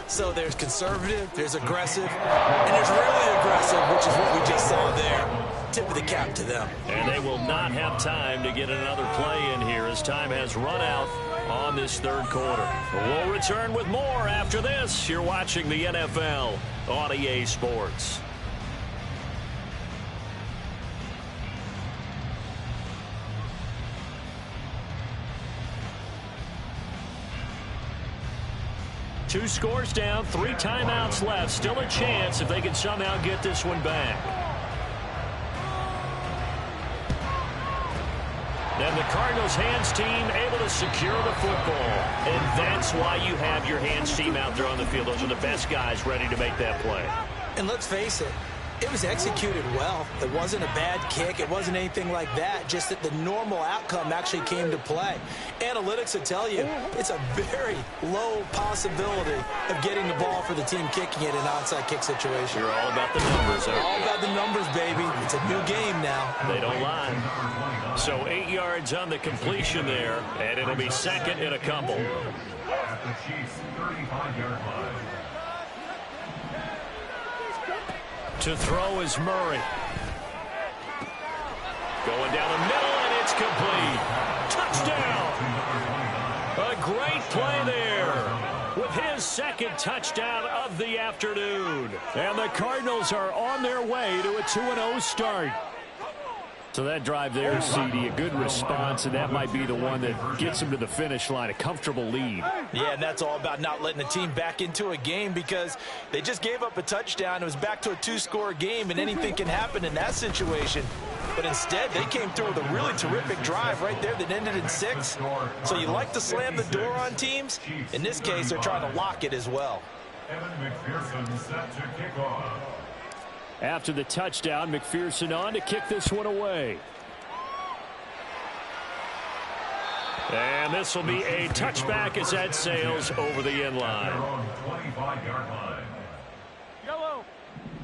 So there's conservative, there's aggressive, and there's really aggressive, which is what we just saw there. Tip of the cap to them. And they will not have time to get another play in here as time has run out on this 3rd quarter. We'll return with more after this. You're watching the NFL on EA Sports. Two scores down, 3 timeouts left. Still a chance if they can somehow get this one back. And the Cardinals' hands team able to secure the football. And that's why you have your hands team out there on the field. Those are the best guys ready to make that play. And let's face it, it was executed well. It wasn't a bad kick. It wasn't anything like that. Just that the normal outcome actually came to play. Analytics will tell you it's a very low possibility of getting the ball for the team kicking it in an onside kick situation. You're all about the numbers. All about the numbers, baby. It's a new game now. They don't lie. So 8 yards on the completion there, and it'll be 2nd and a couple. At the Chiefs' 35-yard line. To throw is Murray. Going down the middle, and it's complete. Touchdown! A great play there with his 2nd touchdown of the afternoon. And the Cardinals are on their way to a 2-0 start. So that drive there, CD, a good response, and that might be the one that gets them to the finish line, a comfortable lead. Yeah, and that's all about not letting the team back into a game because they just gave up a touchdown. It was back to a 2-score game, and anything can happen in that situation. But instead, they came through with a really terrific drive right there that ended in 6. So you like to slam the door on teams. In this case, they're trying to lock it as well. Evan McPherson set to kick off. After the touchdown, McPherson on to kick this one away. And this will be a touchback as that sails over the end line.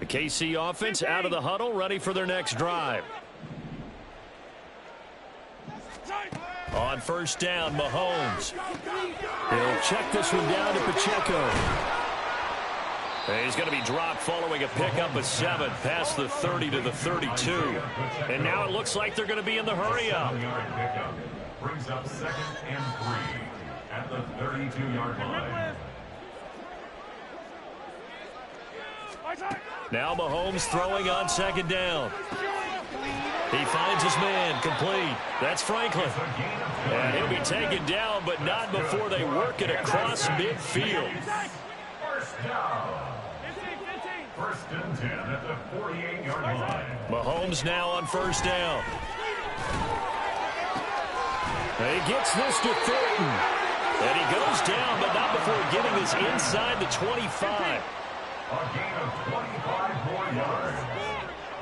The KC offense out of the huddle, ready for their next drive. On 1st down, Mahomes. He'll check this one down to Pacheco. He's going to be dropped following a pickup of 7 past the 30 to the 32. And now it looks like they're going to be in the hurry-up. Brings up 2nd and 3 at the 32-yard line. Now Mahomes throwing on second down. He finds his man, complete. That's Franklin. And he'll be taken down, but not before they work it across midfield. First down. First and 10 at the 48-yard line. Mahomes now on first down. He gets this to Thornton. And he goes down, but not before getting this inside the 25. A gain of 25 more yards.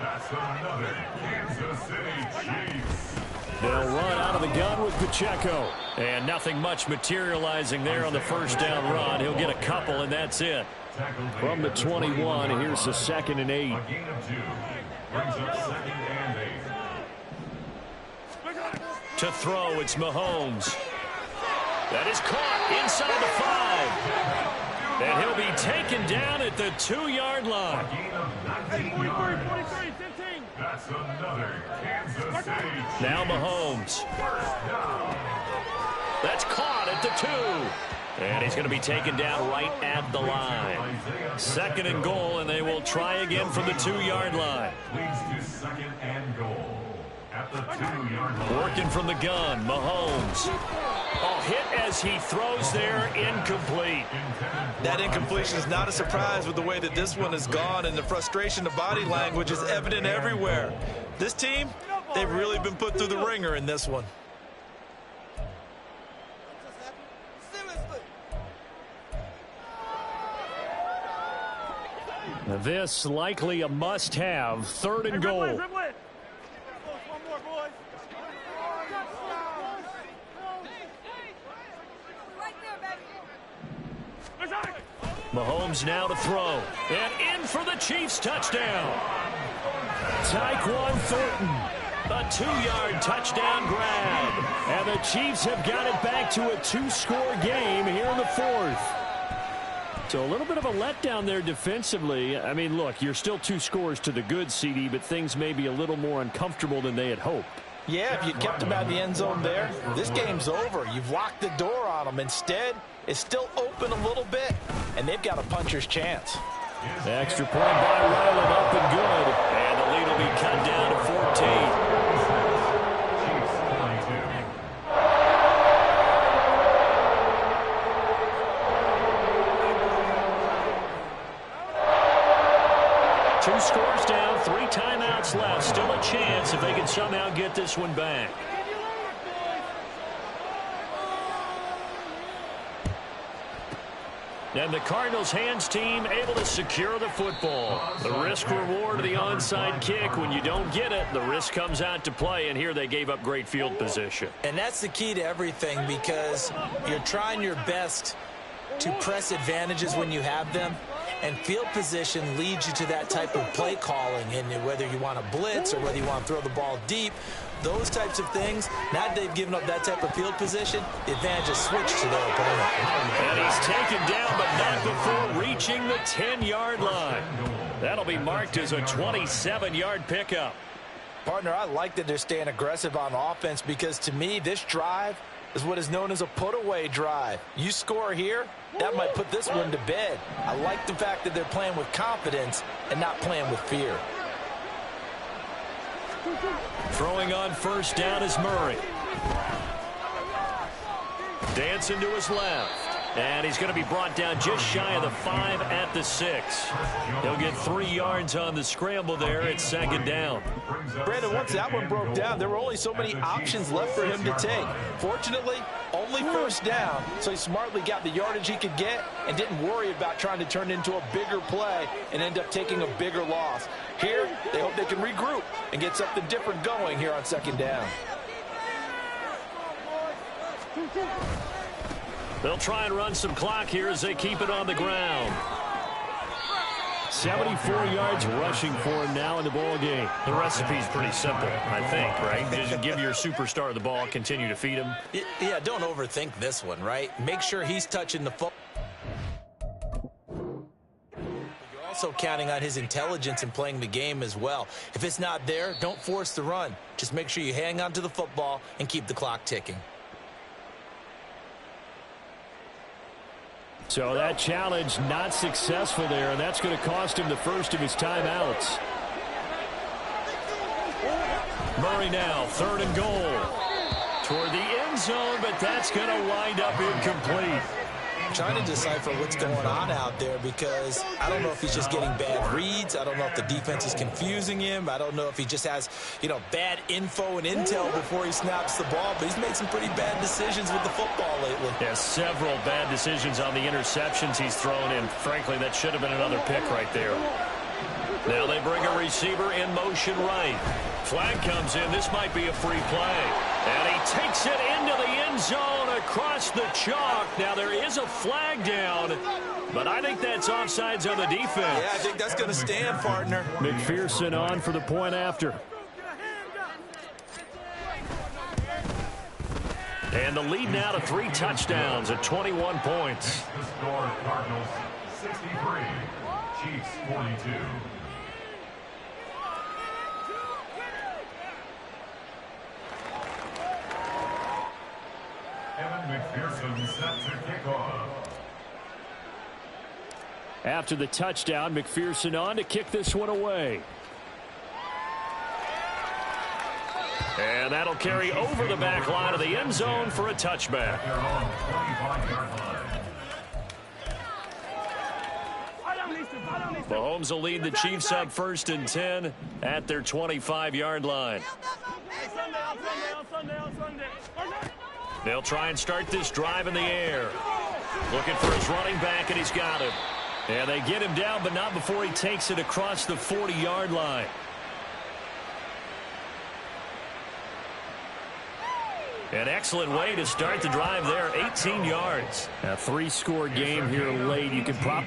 That's another Kansas City Chiefs. They'll run out of the gun with Pacheco. And nothing much materializing there on the first down run. He'll get a couple, and that's it. From the 21, here's the 2nd and 8. A gain of 2. Brings up 2nd and 8. To throw, it's Mahomes. That is caught inside the 5. And he'll be taken down at the 2-yard line. A gain of 19 yards. That's another Kansas City Chiefs. Now Mahomes. First down. That's caught at the 2. And he's going to be taken down right at the line. 2nd and goal, and they will try again from the 2-yard line. Leads to 2nd and goal at the 2-yard line. Working from the gun, Mahomes. Oh, hit as he throws there, incomplete. That incompletion is not a surprise with the way that this one has gone, and the frustration, the body language is evident everywhere. This team, they've really been put through the ringer in this one. This likely a must-have. 3rd and goal. Right there, baby. Mahomes now to throw. And in for the Chiefs touchdown. Tyquan Thornton. A 2-yard touchdown grab. And the Chiefs have got it back to a 2-score game here in the 4th. So a little bit of a letdown there defensively. I mean, look, you're still 2 scores to the good, CD, but things may be a little more uncomfortable than they had hoped. Yeah, if you kept them out of the end zone there, this game's over. You've locked the door on them. Instead, it's still open a little bit, and they've got a puncher's chance. The extra point by Ryland up and good. And the lead will be cut down to 14. Chiefs 22. 2 scores down, 3 timeouts left. Still a chance if they can somehow get this one back. And the Cardinals hands team able to secure the football. The risk reward of the onside kick. When you don't get it, the risk comes out to play, and here they gave up great field position. And that's the key to everything, because you're trying your best to press advantages when you have them, and field position leads you to that type of play calling. And whether you want to blitz or whether you want to throw the ball deep, those types of things, now that they've given up that type of field position, the advantage is switched to their opponent. And he's taken down, but not before reaching the 10-yard line. That'll be marked as a 27-yard pickup. Partner, I like that they're staying aggressive on offense, because to me, this drive is what is known as a put-away drive. You score here, that might put this one to bed. I like the fact that they're playing with confidence and not playing with fear. Throwing on first down is Murray. Dancing to his left. And he's going to be brought down just shy of the 5 at the 6. He'll get 3 yards on the scramble there at 2nd down. Brandon, once that one broke down, there were only so many options left for him to take. Fortunately, only first down, so he smartly got the yardage he could get and didn't worry about trying to turn it into a bigger play and end up taking a bigger loss. Here, they hope they can regroup and get something different going here on 2nd down. They'll try and run some clock here as they keep it on the ground. 74 yards rushing for him now in the ball game. The recipe's pretty simple, I think, right? Just give your superstar the ball, continue to feed him. Yeah, don't overthink this one, right? Make sure he's touching the football. You're also counting on his intelligence in playing the game as well. If it's not there, don't force the run. Just make sure you hang on to the football and keep the clock ticking. So that challenge not successful there, and that's going to cost him the first of his timeouts. Murray now, 3rd and goal. Toward the end zone, but that's going to wind up incomplete. Trying to decipher what's going on out there because I don't know if he's just getting bad reads. I don't know if the defense is confusing him. I don't know if he just has, bad info and intel before he snaps the ball. But he's made some pretty bad decisions with the football lately. Yeah, several bad decisions on the interceptions he's thrown in. Frankly, that should have been another pick right there. Now they bring a receiver in motion right. Flag comes in. This might be a free play. And he takes it into the end zone across the chalk. Now there is a flag down, but I think that's offsides on the defense. Yeah, I think that's going to stand, partner. McPherson on for the point after. And the lead now to 3 touchdowns at 21 points. The score, Cardinals 63, Chiefs 42. Evan McPherson set to kick off. After the touchdown, McPherson on to kick this one away. And that'll carry over the back line of the end zone for a touchback. Their own 25-yard line. Mahomes will lead the Chiefs up 1st and 10 at their 25-yard line. They'll try and start this drive in the air. Looking for his running back, and he's got him. And they get him down, but not before he takes it across the 40-yard line. An excellent way to start the drive there, 18 yards. A 3-score game here late. You can prop.